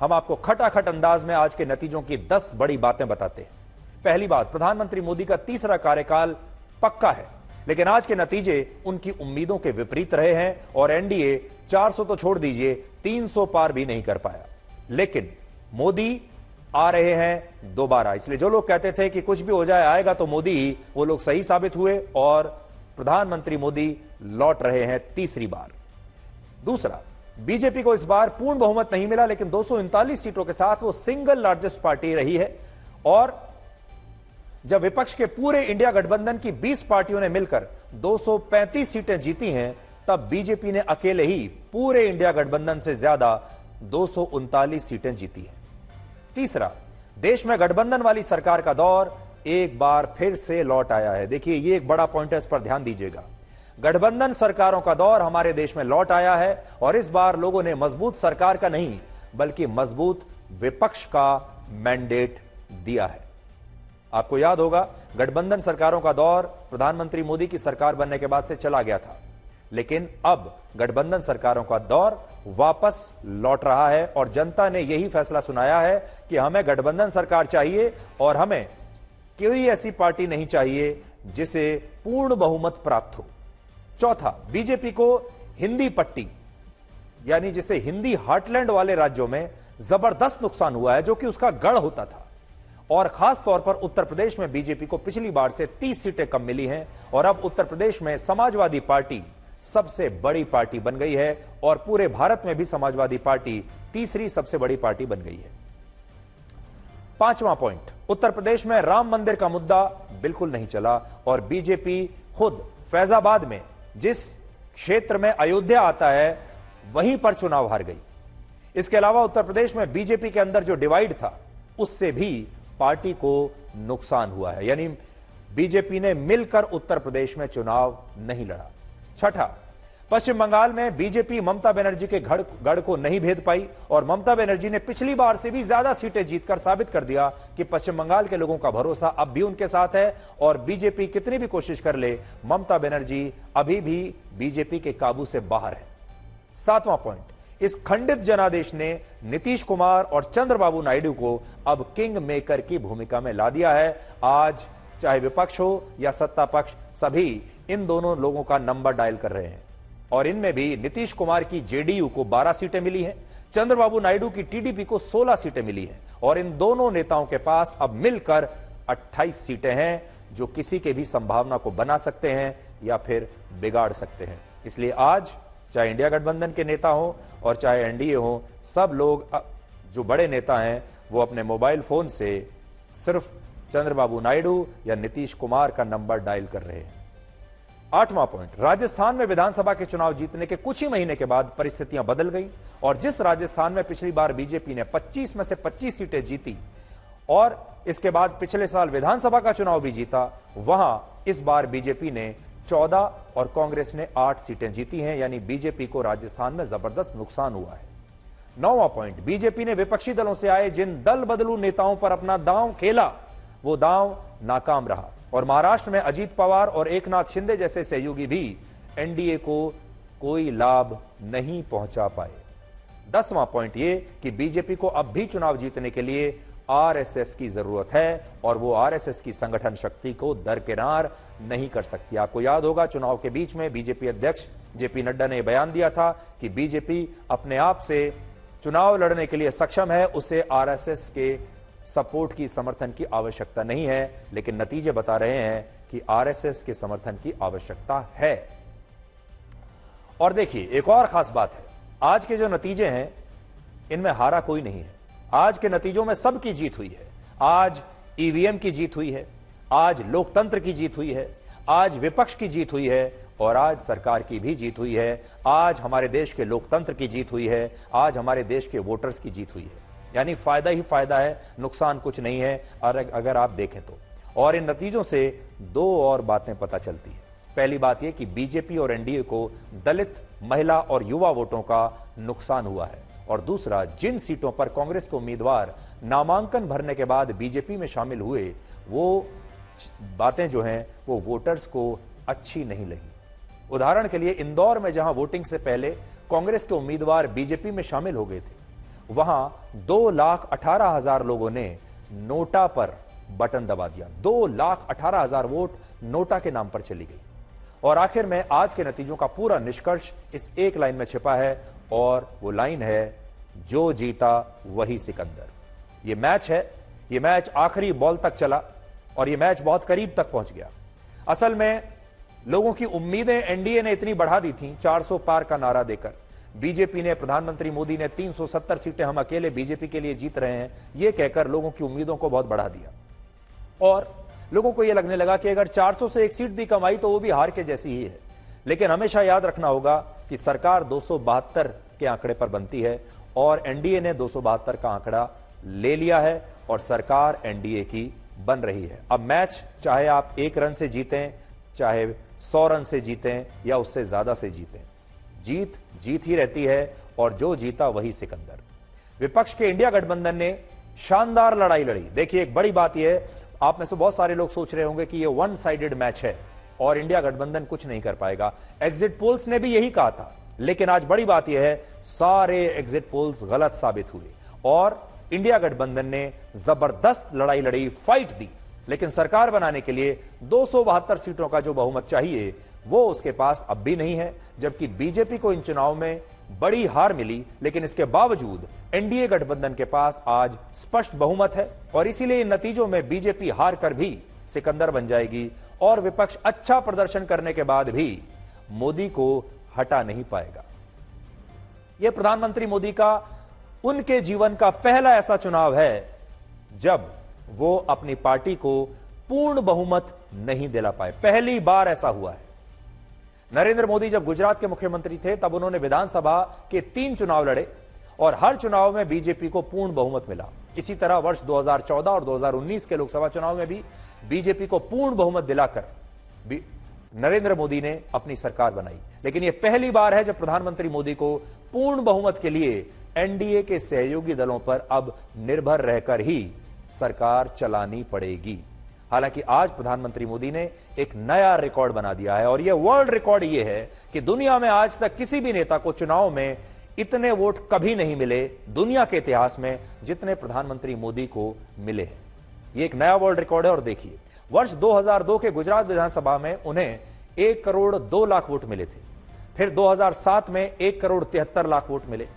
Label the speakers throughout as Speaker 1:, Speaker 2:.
Speaker 1: हम आपको खटाखट अंदाज में आज के नतीजों की 10 बड़ी बातें बताते हैं। पहली बात, प्रधानमंत्री मोदी का तीसरा कार्यकाल पक्का है, लेकिन आज के नतीजे उनकी उम्मीदों के विपरीत रहे हैं और एनडीए 400 तो छोड़ दीजिए, 300 पार भी नहीं कर पाया। लेकिन मोदी आ रहे हैं दोबारा, इसलिए जो लोग कहते थे कि कुछ भी हो जाए आएगा तो मोदी ही, वो लोग सही साबित हुए और प्रधानमंत्री मोदी लौट रहे हैं तीसरी बार। दूसरा, बीजेपी को इस बार पूर्ण बहुमत नहीं मिला, लेकिन 239 सीटों के साथ वो सिंगल लार्जेस्ट पार्टी रही है। और जब विपक्ष के पूरे इंडिया गठबंधन की 20 पार्टियों ने मिलकर 235 सीटें जीती हैं, तब बीजेपी ने अकेले ही पूरे इंडिया गठबंधन से ज्यादा 239 सीटें जीती हैं। तीसरा, देश में गठबंधन वाली सरकार का दौर एक बार फिर से लौट आया है। देखिए, ये एक बड़ा पॉइंट है, इस पर ध्यान दीजिएगा। गठबंधन सरकारों का दौर हमारे देश में लौट आया है और इस बार लोगों ने मजबूत सरकार का नहीं, बल्कि मजबूत विपक्ष का मैंडेट दिया है। आपको याद होगा, गठबंधन सरकारों का दौर प्रधानमंत्री मोदी की सरकार बनने के बाद से चला गया था, लेकिन अब गठबंधन सरकारों का दौर वापस लौट रहा है और जनता ने यही फैसला सुनाया है कि हमें गठबंधन सरकार चाहिए और हमें कोई ऐसी पार्टी नहीं चाहिए जिसे पूर्ण बहुमत प्राप्त हो। चौथा, बीजेपी को हिंदी पट्टी यानी जिसे हिंदी हार्टलैंड वाले राज्यों में जबरदस्त नुकसान हुआ है, जो कि उसका गढ़ होता था। और खास तौर पर उत्तर प्रदेश में बीजेपी को पिछली बार से 30 सीटें कम मिली हैं और अब उत्तर प्रदेश में समाजवादी पार्टी सबसे बड़ी पार्टी बन गई है और पूरे भारत में भी समाजवादी पार्टी तीसरी सबसे बड़ी पार्टी बन गई है। पांचवां पॉइंट, उत्तर प्रदेश में राम मंदिर का मुद्दा बिल्कुल नहीं चला और बीजेपी खुद फैजाबाद में, जिस क्षेत्र में अयोध्या आता है, वहीं पर चुनाव हार गई। इसके अलावा उत्तर प्रदेश में बीजेपी के अंदर जो डिवाइड था, उससे भी पार्टी को नुकसान हुआ है, यानी बीजेपी ने मिलकर उत्तर प्रदेश में चुनाव नहीं लड़ा। छठा, पश्चिम बंगाल में बीजेपी ममता बनर्जी के गढ़ को नहीं भेद पाई और ममता बनर्जी ने पिछली बार से भी ज्यादा सीटें जीतकर साबित कर दिया कि पश्चिम बंगाल के लोगों का भरोसा अब भी उनके साथ है और बीजेपी कितनी भी कोशिश कर ले, ममता बनर्जी अभी भी बीजेपी के काबू से बाहर है। सातवां पॉइंट, इस खंडित जनादेश ने नीतीश कुमार और चंद्रबाबू नायडू को अब किंग मेकर की भूमिका में ला दिया है। आज चाहे विपक्ष हो या सत्ता पक्ष, सभी इन दोनों लोगों का नंबर डायल कर रहे हैं और इनमें भी नीतीश कुमार की जेडीयू को 12 सीटें मिली हैं, चंद्रबाबू नायडू की टीडीपी को 16 सीटें मिली हैं और इन दोनों नेताओं के पास अब मिलकर 28 सीटें हैं, जो किसी के भी संभावना को बना सकते हैं या फिर बिगाड़ सकते हैं। इसलिए आज चाहे इंडिया गठबंधन के नेता हो और चाहे एनडीए हो, सब लोग जो बड़े नेता हैं वो अपने मोबाइल फोन से सिर्फ चंद्रबाबू नायडू या नीतीश कुमार का नंबर डायल कर रहे हैं। आठवां पॉइंट, राजस्थान में विधानसभा के चुनाव जीतने के कुछ ही महीने के बाद परिस्थितियां बदल गईं और जिस राजस्थान में पिछली बार बीजेपी ने 25 में से 25 सीटें जीती और इसके बाद पिछले साल विधानसभा का चुनाव भी जीता, वहां इस बार बीजेपी ने 14 और कांग्रेस ने 8 सीटें जीती हैं, यानी बीजेपी को राजस्थान में जबरदस्त नुकसान हुआ है। नौवां पॉइंट, बीजेपी ने विपक्षी दलों से आए जिन दल बदलू नेताओं पर अपना दांव खेला, वो दांव नाकाम रहा और महाराष्ट्र में अजीत पवार और एकनाथ शिंदे जैसे सहयोगी भी एनडीए को कोई लाभ नहीं पहुंचा पाए। 10वां पॉइंट ये कि बीजेपी को अब भी चुनाव जीतने के लिए आरएसएस की जरूरत है और वो आरएसएस की संगठन शक्ति को दरकिनार नहीं कर सकती। आपको याद होगा, चुनाव के बीच में बीजेपी अध्यक्ष जेपी नड्डा ने बयान दिया था कि बीजेपी अपने आप से चुनाव लड़ने के लिए सक्षम है, उसे आरएसएस के सपोर्ट की, समर्थन की आवश्यकता नहीं है, लेकिन नतीजे बता रहे हैं कि आरएसएस के समर्थन की आवश्यकता है। और देखिए, एक और खास बात है, आज के जो नतीजे हैं इनमें हारा कोई नहीं है। आज के नतीजों में सबकी जीत हुई है। आज ईवीएम की जीत हुई है, आज लोकतंत्र की जीत हुई है, आज विपक्ष की जीत हुई है और आज सरकार की भी जीत हुई है। आज हमारे देश के लोकतंत्र की जीत हुई है, आज हमारे देश के वोटर्स की जीत हुई है। यानी फायदा ही फायदा है, नुकसान कुछ नहीं है अगर आप देखें तो। और इन नतीजों से दो और बातें पता चलती है। पहली बात यह कि बीजेपी और एनडीए को दलित, महिला और युवा वोटों का नुकसान हुआ है और दूसरा, जिन सीटों पर कांग्रेस के उम्मीदवार नामांकन भरने के बाद बीजेपी में शामिल हुए, वो बातें जो हैं वो वोटर्स को अच्छी नहीं लगी। उदाहरण के लिए, इंदौर में जहां वोटिंग से पहले कांग्रेस के उम्मीदवार बीजेपी में शामिल हो गए थे, वहां 2,18,000 लोगों ने नोटा पर बटन दबा दिया। 2,18,000 वोट नोटा के नाम पर चली गई। और आखिर में आज के नतीजों का पूरा निष्कर्ष इस एक लाइन में छिपा है, और वो लाइन है, जो जीता वही सिकंदर। ये मैच है, ये मैच आखिरी बॉल तक चला और ये मैच बहुत करीब तक पहुंच गया। असल में लोगों की उम्मीदें एनडीए ने इतनी बढ़ा दी थीं 400 पार का नारा देकर। बीजेपी ने, प्रधानमंत्री मोदी ने 370 सीटें हम अकेले बीजेपी के लिए जीत रहे हैं, यह कहकर लोगों की उम्मीदों को बहुत बढ़ा दिया। और लोगों को यह लगने लगा कि अगर 400 से एक सीट भी कमाई तो वो भी हार के जैसी ही है। लेकिन हमेशा याद रखना होगा कि सरकार 272 के आंकड़े पर बनती है और एनडीए ने 272 का आंकड़ा ले लिया है और सरकार एनडीए की बन रही है। अब मैच चाहे आप 1 रन से जीतें, चाहे 100 रन से जीतें या उससे ज्यादा से जीतें, जीत जीत ही रहती है और जो जीता वही सिकंदर। विपक्ष के इंडिया गठबंधन ने शानदार लड़ाई लड़ी। देखिए, एक बड़ी बात यह है, आप में से बहुत सारे लोग सोच रहे होंगे कि यह वन साइडेड मैच है और इंडिया गठबंधन कुछ नहीं कर पाएगा। एग्जिट पोल्स ने भी यही कहा था, लेकिन आज बड़ी बात यह है, सारे एग्जिट पोल्स गलत साबित हुए और इंडिया गठबंधन ने जबरदस्त लड़ाई लड़ी, फाइट दी। लेकिन सरकार बनाने के लिए 272 सीटों का जो बहुमत चाहिए वो उसके पास अब भी नहीं है, जबकि बीजेपी को इन चुनाव में बड़ी हार मिली। लेकिन इसके बावजूद एनडीए गठबंधन के पास आज स्पष्ट बहुमत है और इसीलिए इन नतीजों में बीजेपी हार कर भी सिकंदर बन जाएगी और विपक्ष अच्छा प्रदर्शन करने के बाद भी मोदी को हटा नहीं पाएगा। यह प्रधानमंत्री मोदी का, उनके जीवन का पहला ऐसा चुनाव है जब वो अपनी पार्टी को पूर्ण बहुमत नहीं दिला पाए। पहली बार ऐसा हुआ है। नरेंद्र मोदी जब गुजरात के मुख्यमंत्री थे तब उन्होंने विधानसभा के 3 चुनाव लड़े और हर चुनाव में बीजेपी को पूर्ण बहुमत मिला। इसी तरह वर्ष 2014 और 2019 के लोकसभा चुनाव में भी बीजेपी को पूर्ण बहुमत दिलाकर नरेंद्र मोदी ने अपनी सरकार बनाई। लेकिन यह पहली बार है जब प्रधानमंत्री मोदी को पूर्ण बहुमत के लिए एनडीए के सहयोगी दलों पर अब निर्भर रहकर ही सरकार चलानी पड़ेगी। हालांकि आज प्रधानमंत्री मोदी ने एक नया रिकॉर्ड बना दिया है और यह वर्ल्ड रिकॉर्ड यह है कि दुनिया में आज तक किसी भी नेता को चुनाव में इतने वोट कभी नहीं मिले दुनिया के इतिहास में जितने प्रधानमंत्री मोदी को मिले हैं। यह एक नया वर्ल्ड रिकॉर्ड है। और देखिए, वर्ष 2002 के गुजरात विधानसभा में उन्हें 1 करोड़ 2 लाख वोट मिले थे। फिर 2007 में 1 करोड़ 73 लाख वोट मिले।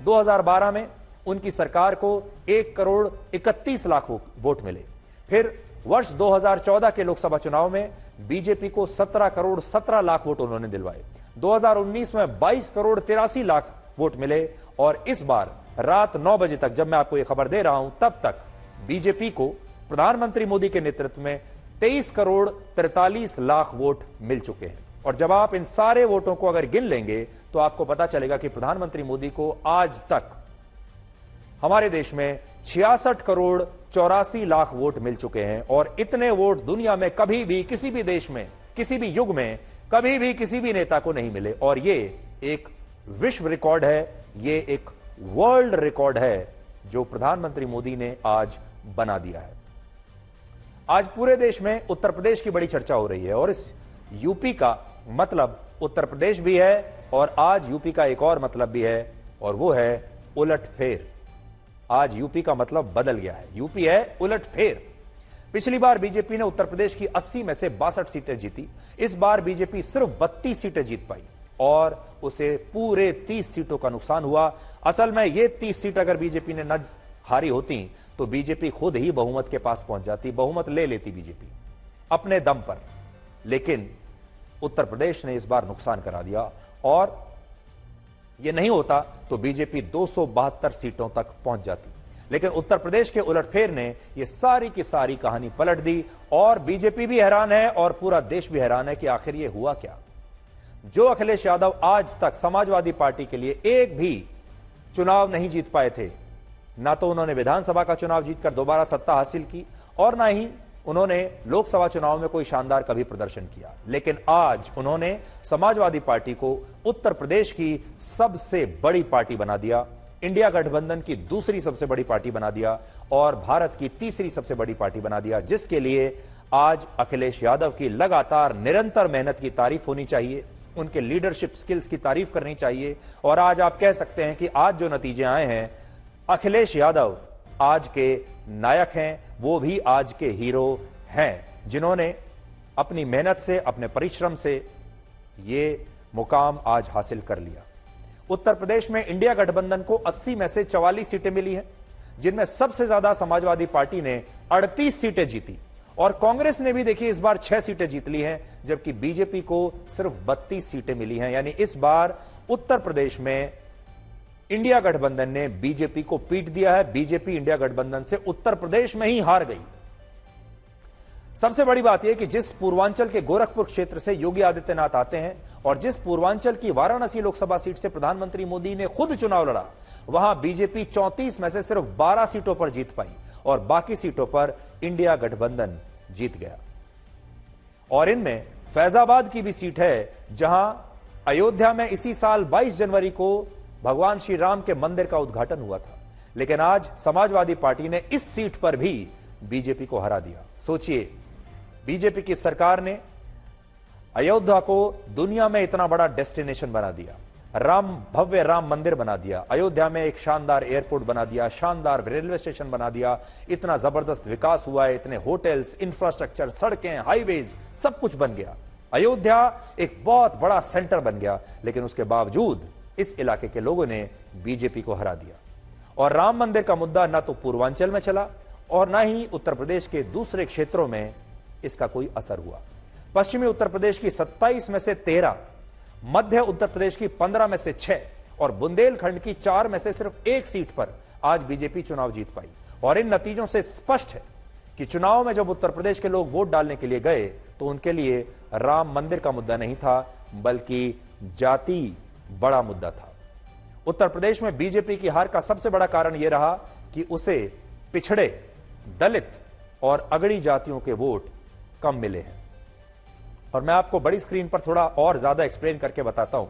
Speaker 1: 2012 में उनकी सरकार को 1 करोड़ 31 लाख वोट मिले। फिर वर्ष 2014 के लोकसभा चुनाव में बीजेपी को 17 करोड़ 17 लाख वोट उन्होंने दिलवाए। 2019 में 22 करोड़ 83 लाख वोट मिले और इस बार रात 9 बजे तक जब मैं आपको यह खबर दे रहा हूं तब तक बीजेपी को प्रधानमंत्री मोदी के नेतृत्व में 23 करोड़ 43 लाख वोट मिल चुके हैं। और जब आप इन सारे वोटों को अगर गिन लेंगे तो आपको पता चलेगा कि प्रधानमंत्री मोदी को आज तक हमारे देश में 66 करोड़ 84 लाख वोट मिल चुके हैं। और इतने वोट दुनिया में कभी भी किसी भी देश में, किसी भी युग में, कभी भी किसी भी नेता को नहीं मिले। और ये एक विश्व रिकॉर्ड है, ये एक वर्ल्ड रिकॉर्ड है जो प्रधानमंत्री मोदी ने आज बना दिया है। आज पूरे देश में उत्तर प्रदेश की बड़ी चर्चा हो रही है और इस यूपी का मतलब उत्तर प्रदेश भी है और आज यूपी का एक और मतलब भी है और वो है उलटफेर। आज यूपी का मतलब बदल गया है। यूपी है उलटफेर। पिछली बार बीजेपी ने उत्तर प्रदेश की 80 में से 62 सीटें जीती। इस बार बीजेपी सिर्फ 32 सीटें जीत पाई और उसे पूरे 30 सीटों का नुकसान हुआ। असल में ये 30 सीट अगर बीजेपी ने न हारी होती तो बीजेपी खुद ही बहुमत के पास पहुंच जाती, बहुमत ले लेती बीजेपी अपने दम पर। लेकिन उत्तर प्रदेश ने इस बार नुकसान करा दिया और यह नहीं होता तो बीजेपी 272 सीटों तक पहुंच जाती। लेकिन उत्तर प्रदेश के उलटफेर ने यह सारी की सारी कहानी पलट दी और बीजेपी भी हैरान है और पूरा देश भी हैरान है कि आखिर यह हुआ क्या। जो अखिलेश यादव आज तक समाजवादी पार्टी के लिए एक भी चुनाव नहीं जीत पाए थे, ना तो उन्होंने विधानसभा का चुनाव जीतकर दोबारा सत्ता हासिल की और ना ही उन्होंने लोकसभा चुनाव में कोई शानदार कभी प्रदर्शन किया, लेकिन आज उन्होंने समाजवादी पार्टी को उत्तर प्रदेश की सबसे बड़ी पार्टी बना दिया, इंडिया गठबंधन की दूसरी सबसे बड़ी पार्टी बना दिया और भारत की तीसरी सबसे बड़ी पार्टी बना दिया, जिसके लिए आज अखिलेश यादव की लगातार निरंतर मेहनत की तारीफ होनी चाहिए, उनके लीडरशिप स्किल्स की तारीफ करनी चाहिए। और आज आप कह सकते हैं कि आज जो नतीजे आए हैं, अखिलेश यादव आज के नायक हैं, वो भी आज के हीरो हैं, जिन्होंने अपनी मेहनत से, अपने परिश्रम से ये मुकाम आज हासिल कर लिया। उत्तर प्रदेश में इंडिया गठबंधन को 80 में से 44 सीटें मिली हैं, जिनमें सबसे ज्यादा समाजवादी पार्टी ने 38 सीटें जीती और कांग्रेस ने भी देखिए इस बार 6 सीटें जीत ली हैं, जबकि बीजेपी को सिर्फ 32 सीटें मिली हैं। यानी इस बार उत्तर प्रदेश में इंडिया गठबंधन ने बीजेपी को पीट दिया है। बीजेपी इंडिया गठबंधन से उत्तर प्रदेश में ही हार गई। सबसे बड़ी बात यह कि जिस पूर्वांचल के गोरखपुर क्षेत्र से योगी आदित्यनाथ आते हैं और जिस पूर्वांचल की वाराणसी लोकसभा सीट से प्रधानमंत्री मोदी ने खुद चुनाव लड़ा, वहां बीजेपी 34 में से सिर्फ 12 सीटों पर जीत पाई और बाकी सीटों पर इंडिया गठबंधन जीत गया। और इनमें फैजाबाद की भी सीट है, जहां अयोध्या में इसी साल 22 जनवरी को भगवान श्री राम के मंदिर का उद्घाटन हुआ था, लेकिन आज समाजवादी पार्टी ने इस सीट पर भी बीजेपी को हरा दिया। सोचिए, बीजेपी की सरकार ने अयोध्या को दुनिया में इतना बड़ा डेस्टिनेशन बना दिया, भव्य राम मंदिर बना दिया, अयोध्या में एक शानदार एयरपोर्ट बना दिया, शानदार रेलवे स्टेशन बना दिया, इतना जबरदस्त विकास हुआ है, इतने होटल्स, इंफ्रास्ट्रक्चर, सड़कें, हाईवेज, सब कुछ बन गया। अयोध्या एक बहुत बड़ा सेंटर बन गया, लेकिन उसके बावजूद इस इलाके के लोगों ने बीजेपी को हरा दिया। और राम मंदिर का मुद्दा ना तो पूर्वांचल में चला और ना ही उत्तर प्रदेश के दूसरे क्षेत्रों में इसका कोई असर हुआ। पश्चिमी उत्तर प्रदेश की 27 में से 13, मध्य उत्तर प्रदेश की 15 में से 6 और बुंदेलखंड की 4 में से सिर्फ 1 सीट पर आज बीजेपी चुनाव जीत पाई। और इन नतीजों से स्पष्ट है कि चुनाव में जब उत्तर प्रदेश के लोग वोट डालने के लिए गए तो उनके लिए राम मंदिर का मुद्दा नहीं था, बल्कि जाति बड़ा मुद्दा था। उत्तर प्रदेश में बीजेपी की हार का सबसे बड़ा कारण यह रहा कि उसे पिछड़े, दलित और अगड़ी जातियों के वोट कम मिले हैं। और मैं आपको बड़ी स्क्रीन पर थोड़ा और ज्यादा एक्सप्लेन करके बताता हूं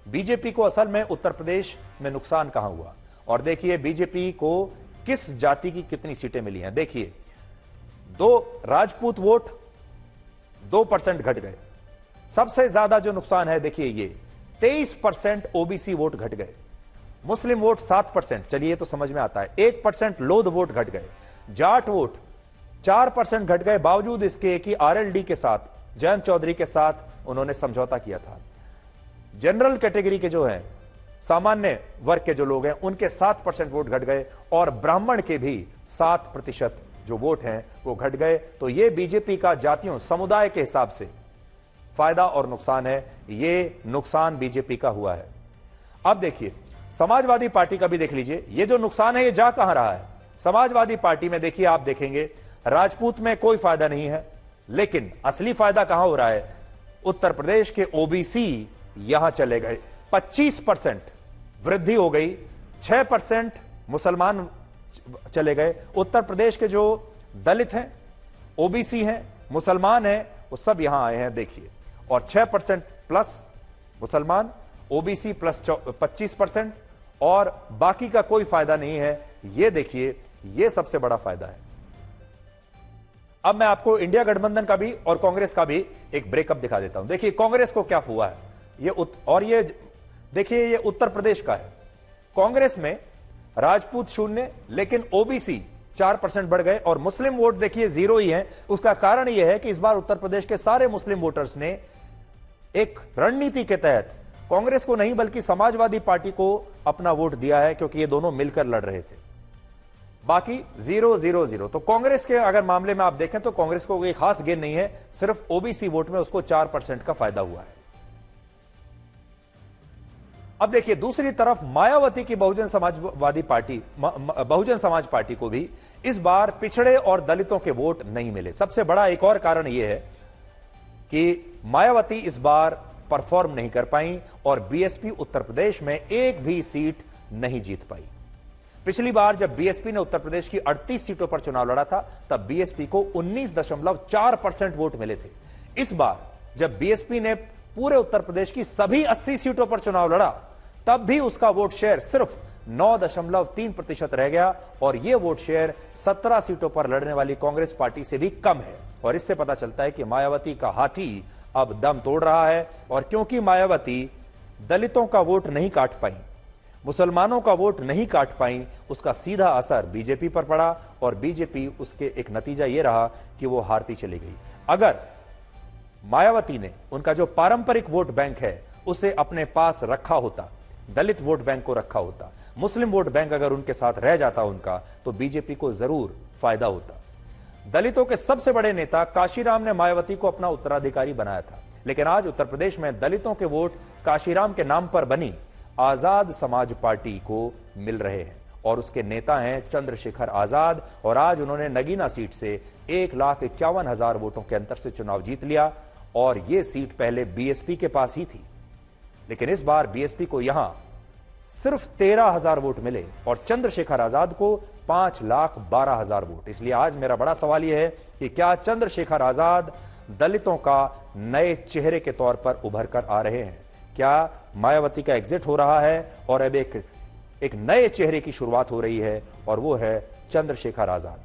Speaker 1: बीजेपी को असल में उत्तर प्रदेश में नुकसान कहां हुआ। और देखिए बीजेपी को किस जाति की कितनी सीटें मिली हैं। देखिए, 2 राजपूत वोट 2% घट गए। सबसे ज्यादा जो नुकसान है देखिए ये 23% ओबीसी वोट घट गए। मुस्लिम वोट 7%, चलिए तो समझ में आता है। 1% लोध वोट घट गए। जाट वोट 4% घट गए, बावजूद इसके कि आरएलडी के साथ, जयंत चौधरी के साथ उन्होंने समझौता किया था। जनरल कैटेगरी के जो हैं, सामान्य वर्ग के जो लोग हैं, उनके 7% वोट घट गए और ब्राह्मण के भी 7% जो वोट हैं वो घट गए। तो ये बीजेपी का जातियों, समुदाय के हिसाब से फायदा और नुकसान है। ये नुकसान बीजेपी का हुआ है। अब देखिए समाजवादी पार्टी का भी देख लीजिए, ये जो नुकसान है ये जा कहां रहा है। समाजवादी पार्टी में देखिए, आप देखेंगे राजपूत में कोई फायदा नहीं है, लेकिन असली फायदा कहां हो रहा है। उत्तर प्रदेश के ओबीसी यहां चले गए, 25% वृद्धि हो गई, 6% मुसलमान चले गए। उत्तर प्रदेश के जो दलित हैं, ओबीसी हैं, मुसलमान हैं, वो सब यहां आए हैं देखिए। और 6% प्लस मुसलमान, ओबीसी प्लस 25% और बाकी का कोई फायदा नहीं है। ये देखिए, ये सबसे बड़ा फायदा है। अब मैं आपको इंडिया गठबंधन का भी और कांग्रेस का भी एक ब्रेकअप दिखा देता हूं। देखिए कांग्रेस को क्या हुआ है ये देखिए, ये उत्तर प्रदेश का है। कांग्रेस में राजपूत 0, लेकिन ओबीसी 4% बढ़ गए और मुस्लिम वोट देखिए 0 ही है। उसका कारण यह है कि इस बार उत्तर प्रदेश के सारे मुस्लिम वोटर्स ने एक रणनीति के तहत कांग्रेस को नहीं बल्कि समाजवादी पार्टी को अपना वोट दिया है, क्योंकि ये दोनों मिलकर लड़ रहे थे। बाकी 0-0-0। तो कांग्रेस के अगर मामले में आप देखें तो कांग्रेस को कोई खास गेन नहीं है, सिर्फ ओबीसी वोट में उसको 4% का फायदा हुआ है। अब देखिए दूसरी तरफ मायावती की बहुजन समाज पार्टी को भी इस बार पिछड़े और दलितों के वोट नहीं मिले। सबसे बड़ा एक और कारण यह है कि मायावती इस बार परफॉर्म नहीं कर पाई और बीएसपी उत्तर प्रदेश में एक भी सीट नहीं जीत पाई। पिछली बार जब बीएसपी ने उत्तर प्रदेश की 38 सीटों पर चुनाव लड़ा था, तब बीएसपी को 19.4% वोट मिले थे। इस बार जब बीएसपी ने पूरे उत्तर प्रदेश की सभी 80 सीटों पर चुनाव लड़ा, तब भी उसका वोट शेयर सिर्फ 9.3% रह गया और यह वोट शेयर 17 सीटों पर लड़ने वाली कांग्रेस पार्टी से भी कम है। और इससे पता चलता है कि मायावती का हाथी अब दम तोड़ रहा है। और क्योंकि मायावती दलितों का वोट नहीं काट पाई, मुसलमानों का वोट नहीं काट पाई, उसका सीधा असर बीजेपी पर पड़ा और बीजेपी उसके एक नतीजा यह रहा कि वो हारती चली गई। अगर मायावती ने उनका जो पारंपरिक वोट बैंक है उसे अपने पास रखा होता, दलित वोट बैंक को रखा होता, मुस्लिम वोट बैंक अगर उनके साथ रह जाता उनका, तो बीजेपी को जरूर फायदा होता। दलितों के सबसे बड़े नेता काशीराम ने मायावती को अपना उत्तराधिकारी बनाया था, लेकिन आज उत्तर प्रदेश में दलितों के वोट काशीराम के नाम पर बनी आजाद समाज पार्टी को मिल रहे हैं और उसके नेता हैं चंद्रशेखर आजाद। और आज उन्होंने नगीना सीट से 1,51,000 वोटों के अंतर से चुनाव जीत लिया और यह सीट पहले बीएसपी के पास ही थी, लेकिन इस बार बीएसपी को यहां सिर्फ 13,000 वोट मिले और चंद्रशेखर आजाद को 5,12,000 वोट। इसलिए आज मेरा बड़ा सवाल यह है कि क्या चंद्रशेखर आजाद दलितों का नए चेहरे के तौर पर उभर कर आ रहे हैं? क्या मायावती का एग्जिट हो रहा है और अब एक नए चेहरे की शुरुआत हो रही है और वो है चंद्रशेखर आजाद।